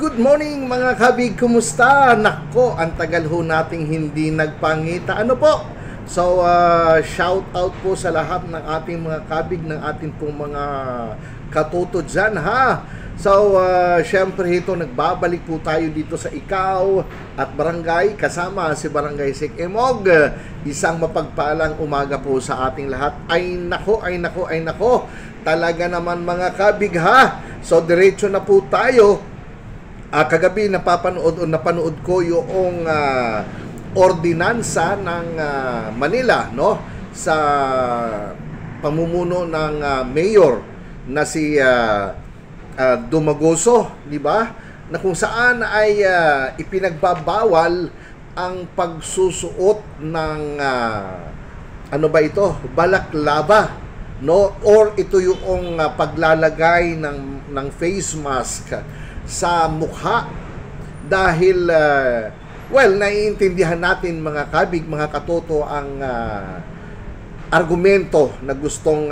Good morning mga kabig, kumusta? Nako, ang tagal ho nating hindi nagpangita. Ano po? So, shout out po sa lahat ng ating mga kabig, ng ating pong mga katuto dyan, ha? So, syempre ito, nagbabalik po tayo dito sa Ikaw at Barangay, kasama si Barangay Sik Emog. Isang mapagpalang umaga po sa ating lahat. Ay nako, ay nako, ay nako. Talaga naman mga kabig, ha? So, diretso na po tayo. Kagabi napanood ko yung ordinansa ng Manila, no, sa pamumuno ng mayor na si Dumagoso, di ba? Na kung saan ay ipinagbabawal ang pagsusuot ng ano ba ito? Balaklava, no? Or ito yung paglalagay ng face mask sa mukha dahil naiintindihan natin mga kabig, mga katoto ang argumento na gustong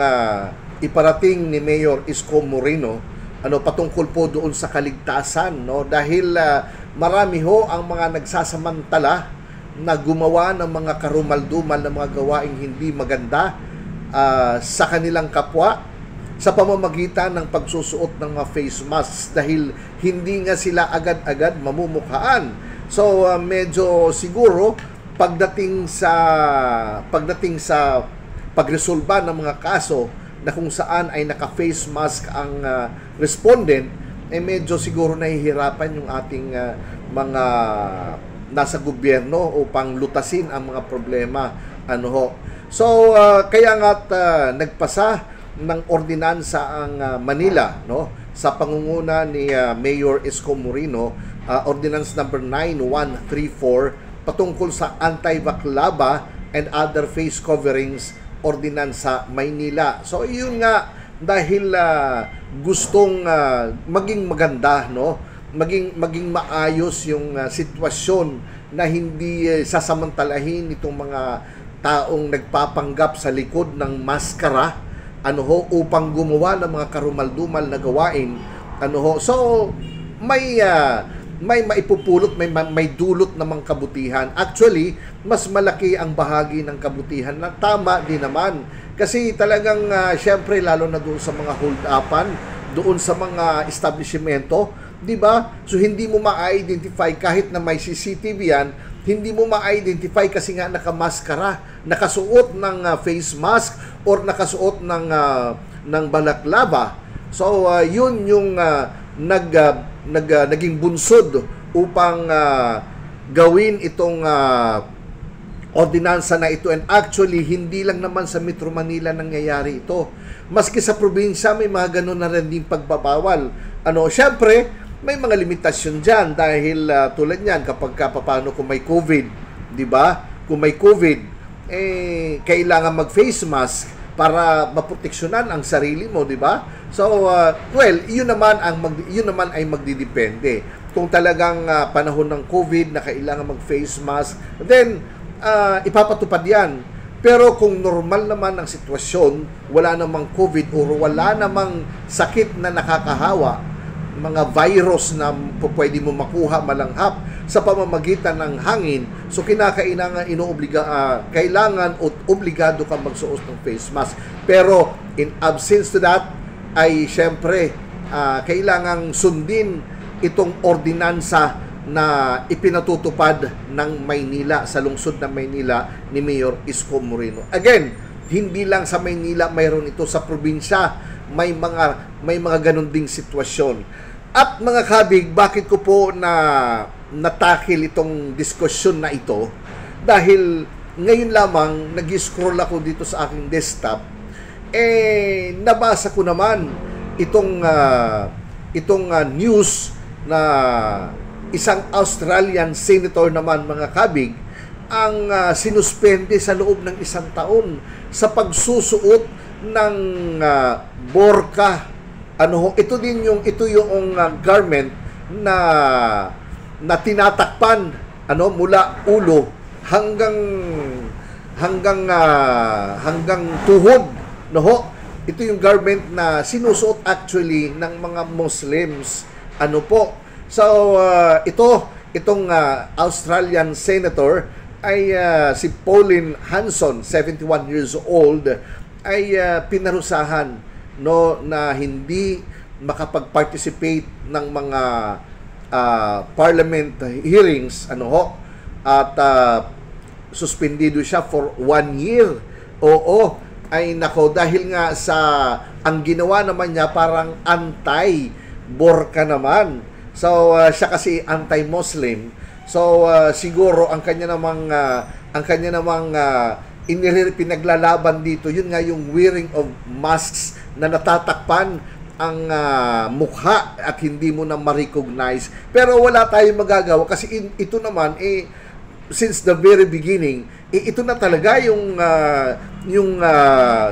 iparating ni Mayor Isko Moreno patungkol po doon sa kaligtasan, no, dahil marami ho ang mga nagsasamantala na gumawa ng mga karumaldumal na mga gawaing hindi maganda sa kanilang kapwa sa pamamagitan ng pagsusuot ng mga face masks dahil hindi nga sila agad-agad mamumukhaan. So medyo siguro pagdating sa pagresolba ng mga kaso na kung saan ay naka-face mask ang respondent, medyo siguro nahihirapan yung ating mga nasa gobyerno upang lutasin ang mga problema. So kaya nga't nagpasa ng ordinansa ang Manila, no, sa pangunguna ni Mayor Isko Moreno, Ordinance number 9134 patungkol sa anti-baklava and other face coverings ordinansa Maynila. So yun nga, dahil gustong maging maganda, no, maging maayos yung sitwasyon na hindi sasamantalahin itong mga taong nagpapanggap sa likod ng maskara upang gumawa ng mga karumaldumal na gawain. So may maipupulot, may dulot namang kabutihan. Actually, mas malaki ang bahagi ng kabutihan na tama din naman. Kasi talagang syempre lalo na doon sa mga hold-upan, doon sa mga establishmento, 'di ba? So hindi mo ma-identify kahit na may CCTV yan, hindi mo ma-identify kasi nga nakamaskara, nakasuot ng face mask or nakasuot ng balaklava. So yun yung naging bunsod upang gawin itong ordinansa na ito. And actually hindi lang naman sa Metro Manila nangyayari ito. Maski sa probinsya may mga ganun na rin din pagbabawal. Syempre may mga limitasyon dyan dahil tulad niyan kapag paano kung may COVID, di ba? Kung may COVID, kailangan mag-face mask para maproteksyonan ang sarili mo, di ba? So, yun naman ay magdidepende. Kung talagang panahon ng COVID na kailangan mag-face mask, then ipapatupad yan. Pero kung normal naman ang sitwasyon, wala namang COVID or wala namang sakit na nakakahawa, mga virus na pwede mo makuha malanghap sa pamamagitan ng hangin, so kailangan o obligado kang magsuot ng face mask. Pero in absence to that, ay syempre kailangang sundin itong ordinansa na ipinatutupad ng Maynila, sa lungsod ng Maynila ni Mayor Isko Moreno. Again, hindi lang sa Maynila mayroon ito, sa probinsya may mga ganun ding sitwasyon. At mga kabig, bakit ko po natakil itong diskusyon na ito? Dahil ngayon lamang nag-scroll ako dito sa aking desktop, nabasa ko naman itong news na isang Australian senator naman mga kabig ang sinuspende sa loob ng 1 taon sa pagsusuot ng burqa. Ito yung garment na tinatakpan mula ulo hanggang tuhod, Ito yung garment na sinusuot actually ng mga Muslims So, itong Australian senator ay si Pauline Hanson, 71 years old, ay pinarusahan no na hindi makapag-participate ng mga parliament hearings at suspendido siya for 1 year. Oo, ay nako, dahil nga sa ang ginawa naman niya parang anti-burka naman. So siya kasi anti-Muslim. So siguro ang kanya namang pinaglalaban dito, yun nga yung wearing of masks na natatakpan ang mukha at hindi mo na ma-recognize. Pero wala tayong magagawa kasi ito naman since the very beginning, ito na talaga yung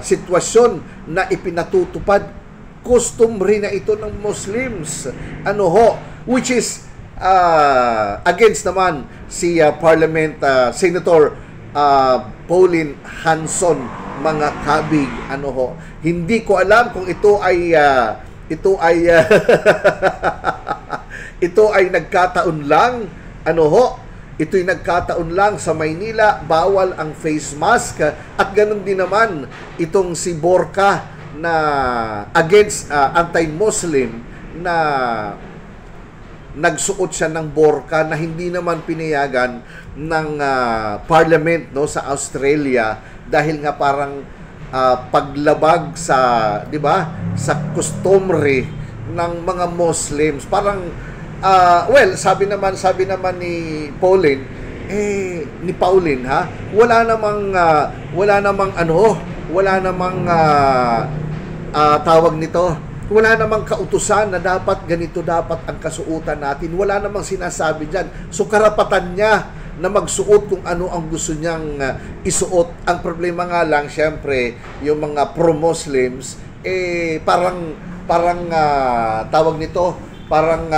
sitwasyon na ipinatutupad. Customary na ito ng Muslims. Which is against naman si Parliament Senator Pauline Hanson, mga kabig. Hindi ko alam kung ito ay ito ay nagkataon lang. Ito'y nagkataon lang sa Maynila, bawal ang face mask at ganun din naman itong si Borka na against anti-Muslim na nagsuot siya ng burka na hindi naman pinayagan ng parliament sa Australia dahil nga parang paglabag sa, 'di ba, sa customary ng mga Muslims. Parang sabi naman ni Pauline, ni Pauline wala namang tawag nito. Wala namang kautusan na dapat ganito dapat ang kasuotan natin. Wala namang sinasabi diyan. So karapatan niya na magsuot kung ano ang gusto niyang isuot. Ang problema nga lang, syempre, yung mga pro-Muslims parang tawag nito, parang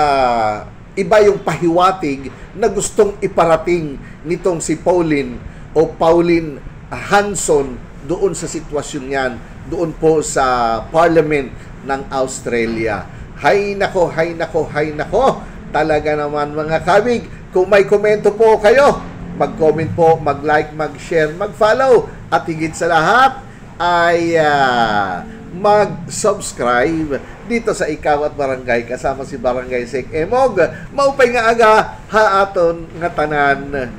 iba yung pahiwatig na gustong iparating nitong si Pauline Hanson doon sa sitwasyon yan, doon po sa Parliament ng Australia. Hay nako. Talaga naman, mga kabig, kung may komento po kayo, mag-comment po, mag-like, mag-share, mag-follow, at higit sa lahat ay mag-subscribe dito sa Ikaw at Barangay kasama si Barangay Sek Emog. Maupay nga aga haaton nga tanan.